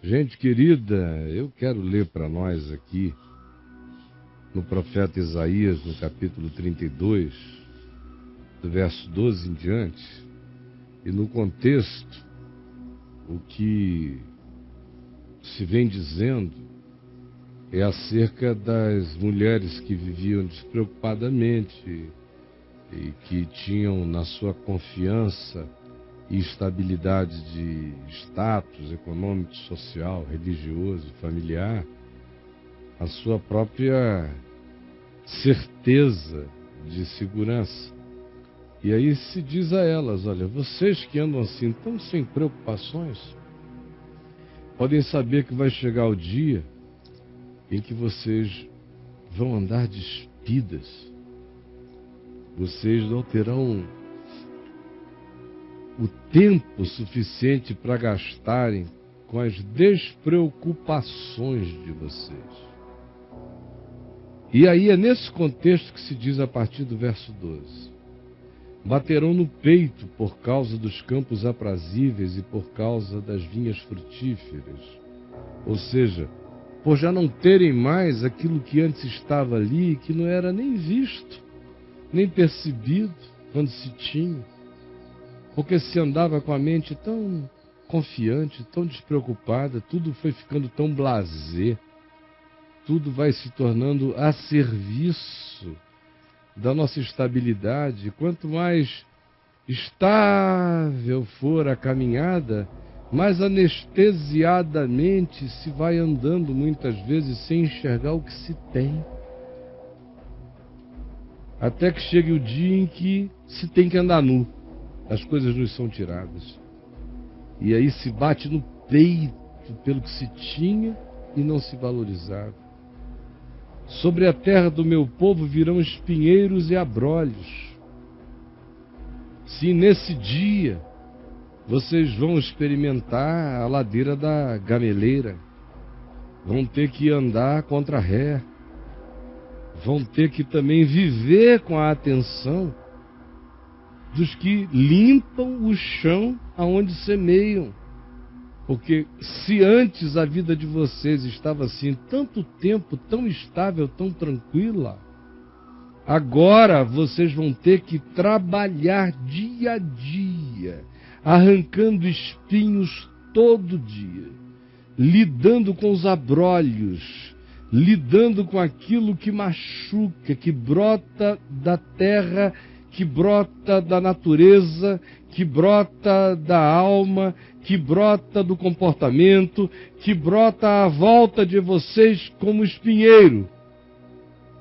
Gente querida, eu quero ler para nós aqui, no profeta Isaías, no capítulo 32, do verso 12 em diante, e no contexto, o que se vem dizendo é acerca das mulheres que viviam despreocupadamente e que tinham na sua confiança e estabilidade de status econômico, social, religioso, familiar, a sua própria certeza de segurança. E aí se diz a elas, olha, vocês que andam assim tão sem preocupações, podem saber que vai chegar o dia em que vocês vão andar despidas. Vocês não terão o tempo suficiente para gastarem com as despreocupações de vocês. E aí é nesse contexto que se diz a partir do verso 12. Baterão no peito por causa dos campos aprazíveis e por causa das vinhas frutíferas. Ou seja, por já não terem mais aquilo que antes estava ali, que não era nem visto, nem percebido quando se tinha. Porque se andava com a mente tão confiante, tão despreocupada, tudo foi ficando tão blasé, tudo vai se tornando a serviço da nossa estabilidade. Quanto mais estável for a caminhada, mais anestesiadamente se vai andando muitas vezes sem enxergar o que se tem. Até que chegue o dia em que se tem que andar nu. As coisas nos são tiradas. E aí se bate no peito pelo que se tinha e não se valorizava. Sobre a terra do meu povo virão espinheiros e abrolhos. Sim, nesse dia vocês vão experimentar a ladeira da gameleira. Vão ter que andar contra a ré. Vão ter que também viver com a atenção dos que limpam o chão aonde semeiam. Porque se antes a vida de vocês estava assim, tanto tempo, tão estável, tão tranquila, agora vocês vão ter que trabalhar dia a dia, arrancando espinhos todo dia, lidando com os abrolhos, lidando com aquilo que machuca, que brota da terra, que brota da natureza, que brota da alma, que brota do comportamento, que brota à volta de vocês como espinheiro.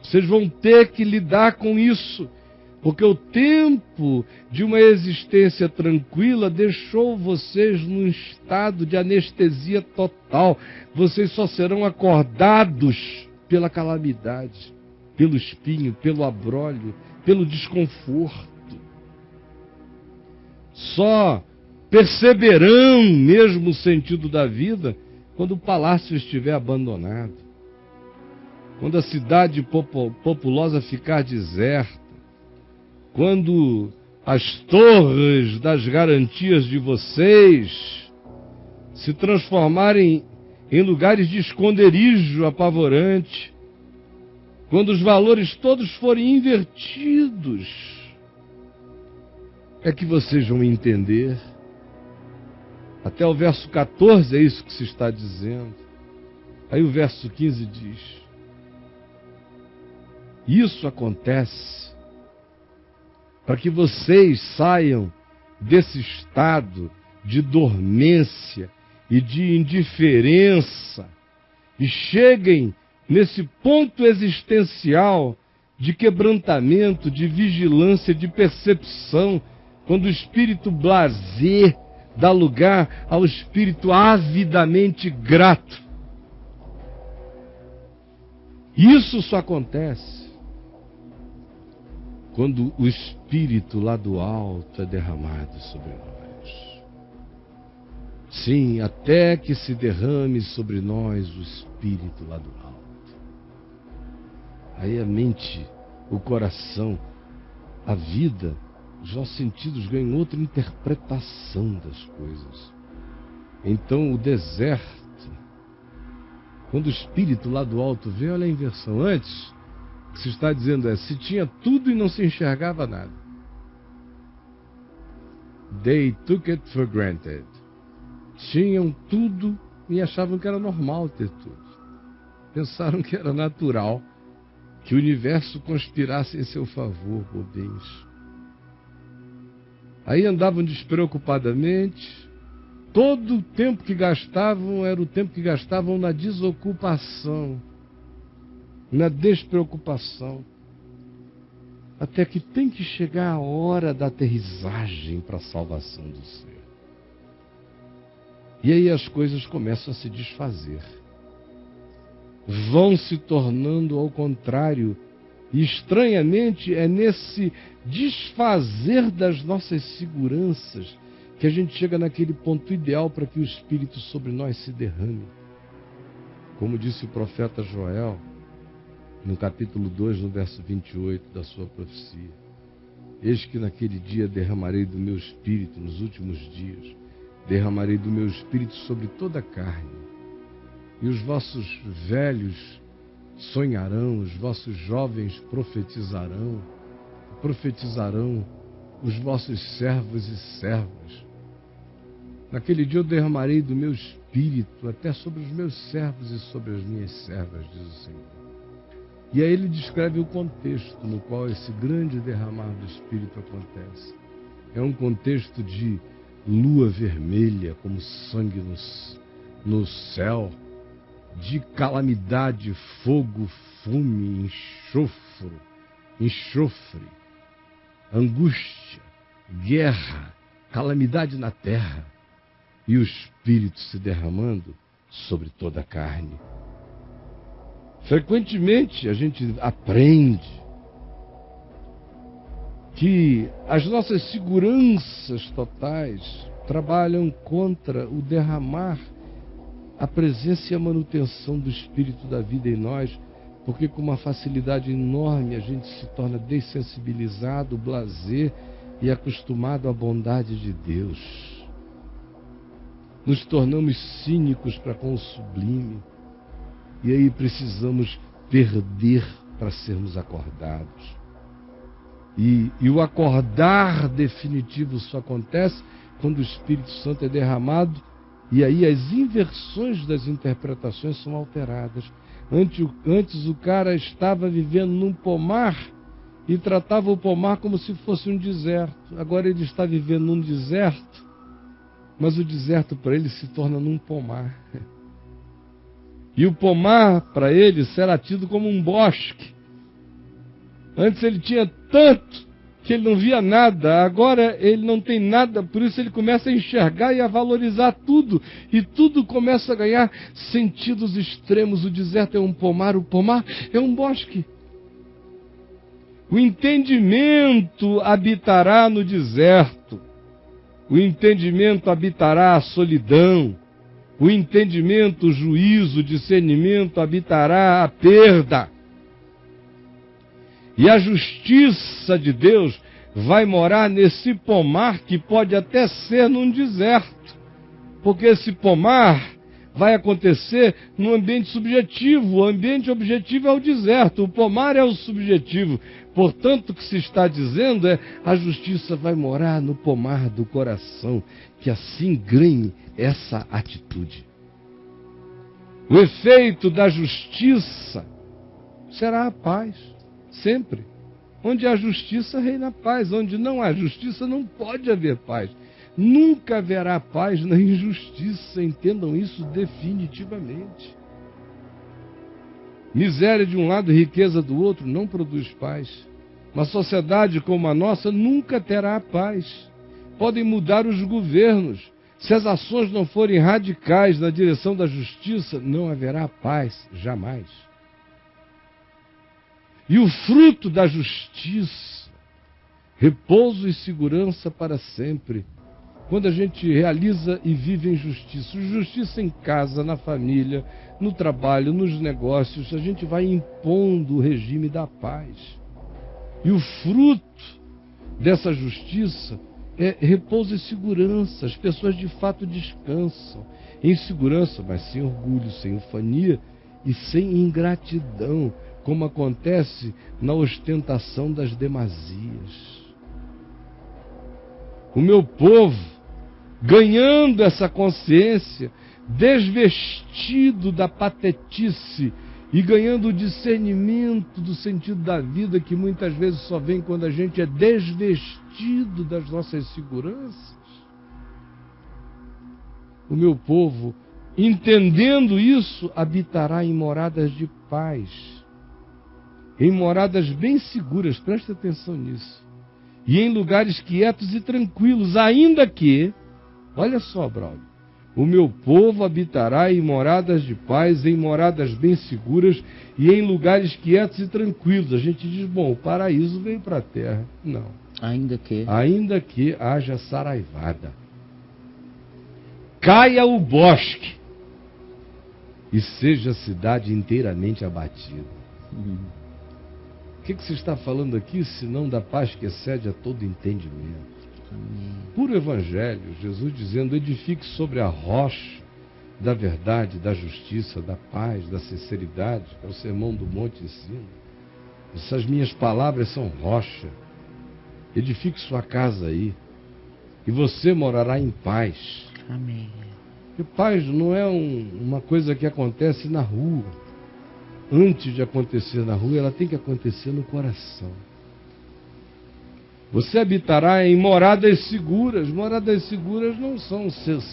Vocês vão ter que lidar com isso, porque o tempo de uma existência tranquila deixou vocês num estado de anestesia total. Vocês só serão acordados pela calamidade, pelo espinho, pelo abrolho, pelo desconforto. Só perceberão mesmo o sentido da vida quando o palácio estiver abandonado, quando a cidade populosa ficar deserta, quando as torres das garantias de vocês se transformarem em lugares de esconderijo apavorante, quando os valores todos forem invertidos, é que vocês vão entender. Até o verso 14 é isso que se está dizendo. Aí o verso 15 diz: isso acontece para que vocês saiam desse estado de dormência e de indiferença e cheguem nesse ponto existencial de quebrantamento, de vigilância, de percepção, quando o espírito blasé dá lugar ao espírito avidamente grato. Isso só acontece quando o espírito lá do alto é derramado sobre nós. Sim, até que se derrame sobre nós o espírito lá do alto. Aí a mente, o coração, a vida, os nossos sentidos ganham outra interpretação das coisas. Então o deserto Quando o espírito lá do alto vem, olha a inversão. Antes, o que se está dizendo é, se tinha tudo e não se enxergava nada. They took it for granted. Tinham tudo e achavam que era normal ter tudo. Pensaram que era natural que o universo conspirasse em seu favor, bobinhos. Aí andavam despreocupadamente. Todo o tempo que gastavam era o tempo que gastavam na desocupação, na despreocupação. Até que tem que chegar a hora da aterrissagem para a salvação do ser. E aí as coisas começam a se desfazer. Vão se tornando ao contrário. E estranhamente é nesse desfazer das nossas seguranças que a gente chega naquele ponto ideal para que o Espírito sobre nós se derrame. Como disse o profeta Joel, no capítulo 2, no verso 28 da sua profecia. Eis que naquele dia derramarei do meu Espírito, nos últimos dias, derramarei do meu Espírito sobre toda a carne. E os vossos velhos sonharão, os vossos jovens profetizarão os vossos servos e servas. Naquele dia eu derramarei do meu Espírito até sobre os meus servos e sobre as minhas servas, diz o Senhor. E aí ele descreve o contexto no qual esse grande derramar do Espírito acontece. É um contexto de lua vermelha como sangue no céu, de calamidade, fogo, fume, enxofre, angústia, guerra, calamidade na terra, e o Espírito se derramando sobre toda a carne. Frequentemente a gente aprende que as nossas seguranças totais trabalham contra o derramar a presença e a manutenção do Espírito da vida em nós, porque com uma facilidade enorme a gente se torna dessensibilizado, blasé e acostumado à bondade de Deus. Nos tornamos cínicos para com o sublime, e aí precisamos perder para sermos acordados. E o acordar definitivo só acontece quando o Espírito Santo é derramado. E aí as inversões das interpretações são alteradas. Antes o cara estava vivendo num pomar e tratava o pomar como se fosse um deserto. Agora ele está vivendo num deserto, mas o deserto para ele se torna num pomar. E o pomar para ele será tido como um bosque. Antes ele tinha tanto que ele não via nada, agora ele não tem nada, por isso ele começa a enxergar e a valorizar tudo, e tudo começa a ganhar sentidos extremos. O deserto é um pomar, o pomar é um bosque. O entendimento habitará no deserto, o entendimento habitará a solidão, o entendimento, o juízo, o discernimento habitará a perda. E a justiça de Deus vai morar nesse pomar que pode até ser num deserto. Porque esse pomar vai acontecer num ambiente subjetivo. O ambiente objetivo é o deserto, o pomar é o subjetivo. Portanto, o que se está dizendo é: a justiça vai morar no pomar do coração, que assim ganhe essa atitude. O efeito da justiça será a paz. Sempre. Onde há justiça, reina a paz. Onde não há justiça, não pode haver paz. Nunca haverá paz na injustiça. Entendam isso definitivamente. Miséria de um lado e riqueza do outro não produz paz. Uma sociedade como a nossa nunca terá paz. Podem mudar os governos. Se as ações não forem radicais na direção da justiça, não haverá paz, jamais. E o fruto da justiça, repouso e segurança para sempre, quando a gente realiza e vive em justiça. Justiça em casa, na família, no trabalho, nos negócios, a gente vai impondo o regime da paz. E o fruto dessa justiça é repouso e segurança. As pessoas de fato descansam em segurança, mas sem orgulho, sem ufania, e sem ingratidão, como acontece na ostentação das demasias. O meu povo, ganhando essa consciência, desvestido da patetice e ganhando o discernimento do sentido da vida, que muitas vezes só vem quando a gente é desvestido das nossas seguranças. O meu povo, entendendo isso, habitará em moradas de paz, em moradas bem seguras, preste atenção nisso, e em lugares quietos e tranquilos, ainda que, olha só, brother, o meu povo habitará em moradas de paz, em moradas bem seguras e em lugares quietos e tranquilos. A gente diz, bom, o paraíso veio para a terra. Não. Ainda que haja saraivada, caia o bosque e seja a cidade inteiramente abatida. O que você está falando aqui, senão da paz que excede a todo entendimento? Puro evangelho, Jesus dizendo, edifique sobre a rocha da verdade, da justiça, da paz, da sinceridade, que é o sermão do monte ensina. Essas minhas palavras são rocha. Edifique sua casa aí, e você morará em paz. Amém. E paz não é uma coisa que acontece na rua. Antes de acontecer na rua, ela tem que acontecer no coração. Você habitará em moradas seguras. Moradas seguras não são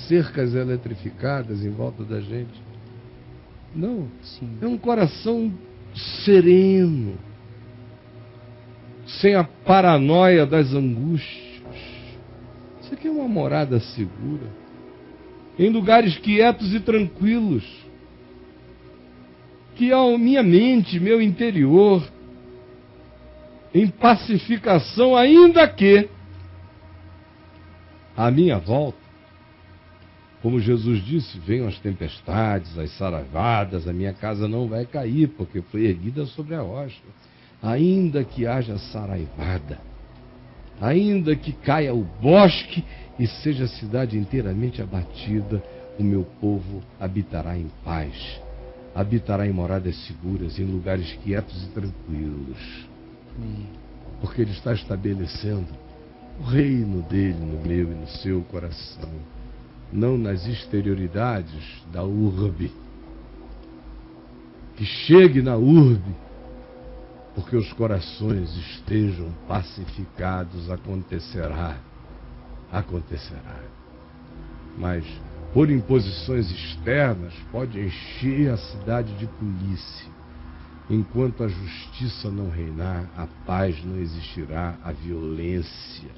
cercas eletrificadas em volta da gente. Não. Sim. É um coração sereno, sem a paranoia das angústias. Isso aqui é uma morada segura. Em lugares quietos e tranquilos. Que a minha mente, meu interior, em pacificação, ainda que à minha volta, como Jesus disse, venham as tempestades, as saraivadas, a minha casa não vai cair, porque foi erguida sobre a rocha. Ainda que haja saraivada, ainda que caia o bosque e seja a cidade inteiramente abatida, o meu povo habitará em paz, habitará em moradas seguras, em lugares quietos e tranquilos. Porque Ele está estabelecendo o reino dele no meu e no seu coração, não nas exterioridades da urbe. Que chegue na urbe, porque os corações estejam pacificados, acontecerá. Mas por imposições externas pode encher a cidade de polícia. Enquanto a justiça não reinar, a paz não existirá, a violência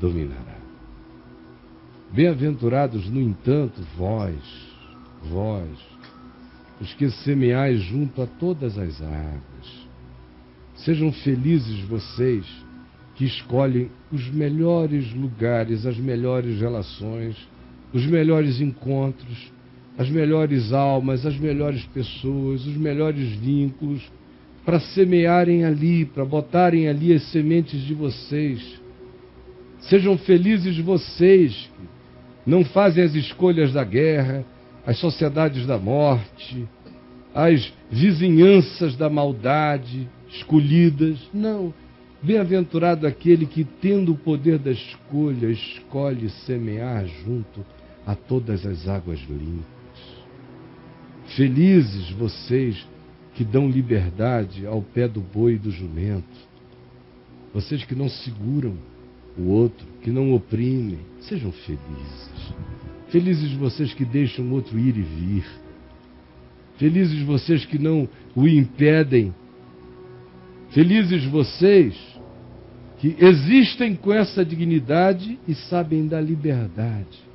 dominará. Bem-aventurados, no entanto, vós, os que semeais junto a todas as águas. Sejam felizes vocês que escolhem os melhores lugares, as melhores relações, os melhores encontros, as melhores almas, as melhores pessoas, os melhores vínculos, para semearem ali, para botarem ali as sementes de vocês. Sejam felizes vocês que não fazem as escolhas da guerra, as sociedades da morte, as vizinhanças da maldade escolhidas. Não. Bem-aventurado aquele que, tendo o poder da escolha, escolhe semear junto a todas as águas limpas. Felizes vocês que dão liberdade ao pé do boi e do jumento. Vocês que não seguram o outro, que não oprimem, sejam felizes. Felizes vocês que deixam o outro ir e vir. Felizes vocês que não o impedem. Felizes vocês que existem com essa dignidade e sabem da liberdade.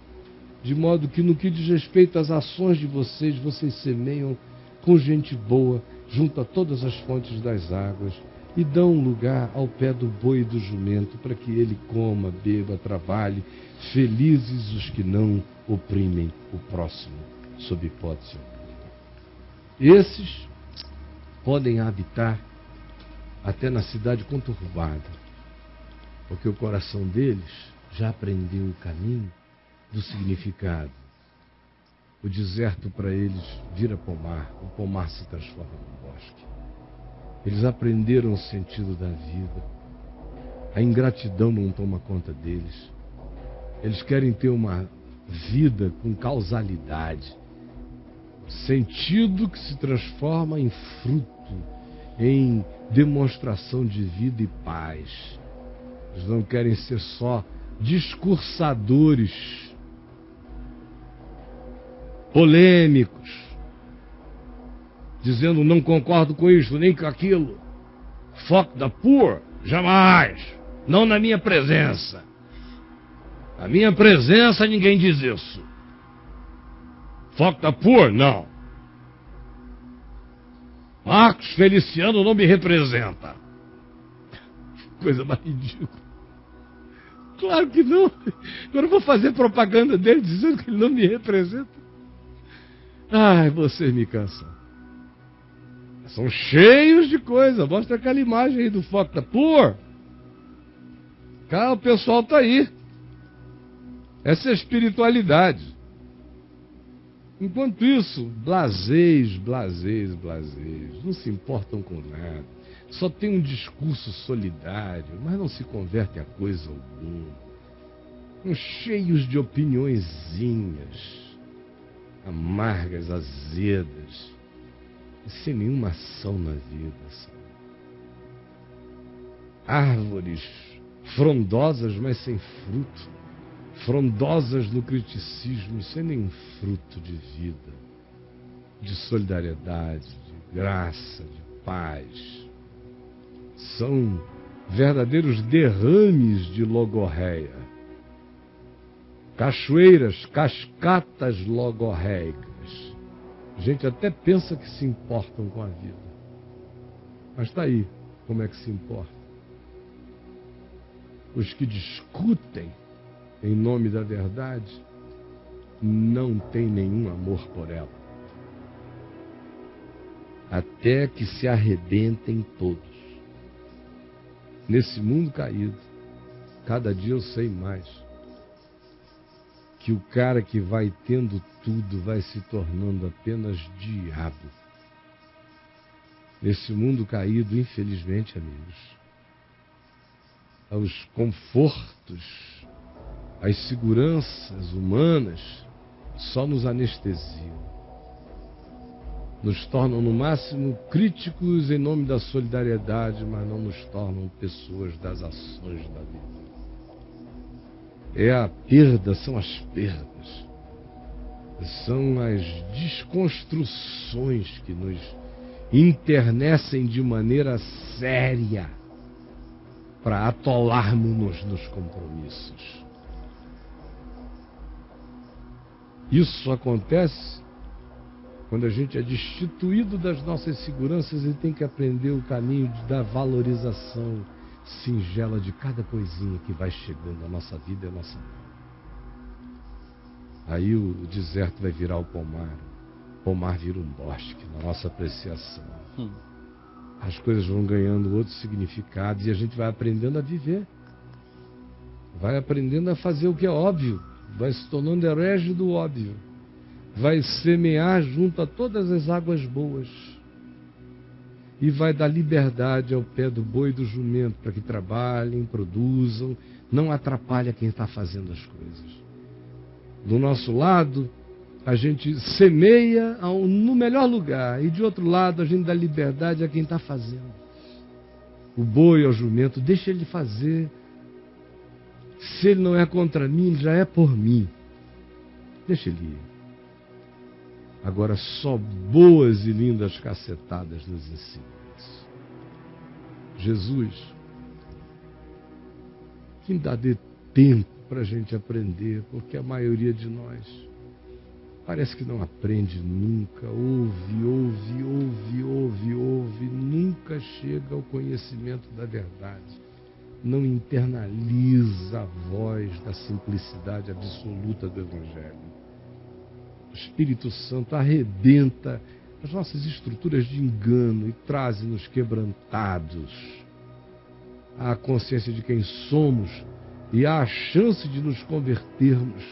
De modo que no que diz respeito às ações de vocês, vocês semeiam com gente boa, junto a todas as fontes das águas, e dão lugar ao pé do boi e do jumento, para que ele coma, beba, trabalhe. Felizes os que não oprimem o próximo, sob hipótese alguma. Esses podem habitar até na cidade conturbada, porque o coração deles já aprendeu o caminho do significado o deserto para eles vira pomar, o pomar se transforma num bosque. Eles aprenderam o sentido da vida. A ingratidão não toma conta deles. Eles querem ter uma vida com causalidade. Sentido que se transforma em fruto, em demonstração de vida e paz. Eles não querem ser só discursadores, polêmicos, dizendo não concordo com isso, nem com aquilo. Fuck the poor, jamais. Não na minha presença. Na minha presença ninguém diz isso. Fuck the poor, não. Marcos Feliciano não me representa. Coisa mais ridícula. Claro que não. Agora eu vou fazer propaganda dele dizendo que ele não me representa. Ai, vocês me cansam. São cheios de coisa. Mostra aquela imagem aí do Fuck the Poor. Cara, o pessoal tá aí. Essa é a espiritualidade. Enquanto isso, blasés, não se importam com nada. Só tem um discurso solidário, mas não se converte a coisa alguma. Cheios de opiniõezinhas, amargas, azedas, e sem nenhuma ação na vida. Árvores frondosas, mas sem fruto. Frondosas no criticismo e sem nenhum fruto de vida, de solidariedade, de graça, de paz. São verdadeiros derrames de logorreia. Cachoeiras, cascatas logorreicas. A gente até pensa que se importam com a vida. Mas está aí como é que se importa. Os que discutem em nome da verdade não têm nenhum amor por ela. Até que se arrebentem todos. Nesse mundo caído, cada dia eu sei mais que o cara que vai tendo tudo vai se tornando apenas diabo. Nesse mundo caído, infelizmente, amigos, os confortos, as seguranças humanas só nos anestesiam. Nos tornam, no máximo, críticos em nome da solidariedade, mas não nos tornam pessoas das ações da vida. É a perda, são as perdas. São as desconstruções que nos internecem de maneira séria para atolarmos-nos nos compromissos. Isso acontece quando a gente é destituído das nossas seguranças e tem que aprender o caminho da valorização singela de cada coisinha que vai chegando à nossa vida e à nossa mão. Aí o deserto vai virar o pomar vira um bosque na nossa apreciação. As coisas vão ganhando outros significados e a gente vai aprendendo a viver. Vai aprendendo a fazer o que é óbvio. Vai se tornando herege do óbvio. Vai semear junto a todas as águas boas. E vai dar liberdade ao pé do boi e do jumento para que trabalhem, produzam, não atrapalha quem está fazendo as coisas. Do nosso lado, a gente semeia no melhor lugar, e de outro lado a gente dá liberdade a quem está fazendo. O boi ao jumento, deixa ele fazer. Se ele não é contra mim, ele já é por mim. Deixa ele ir. Agora só boas e lindas cacetadas nos ensinam isso. Jesus, que ainda dê tempo para a gente aprender, porque a maioria de nós parece que não aprende nunca, ouve, nunca chega ao conhecimento da verdade, não internaliza a voz da simplicidade absoluta do Evangelho. O Espírito Santo arrebenta as nossas estruturas de engano e traz-nos quebrantados à consciência de quem somos e à chance de nos convertermos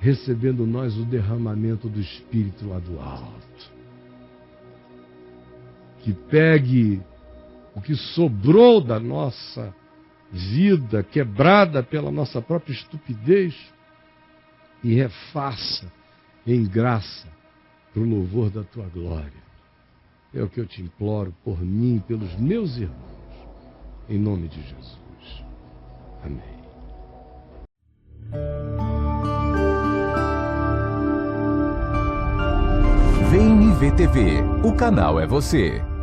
recebendo nós o derramamento do Espírito lá do alto. Que pegue o que sobrou da nossa vida, quebrada pela nossa própria estupidez, e refaça em graça para o louvor da tua glória. É o que eu te imploro por mim e pelos meus irmãos, em nome de Jesus. Amém. VMV TV, o canal é você.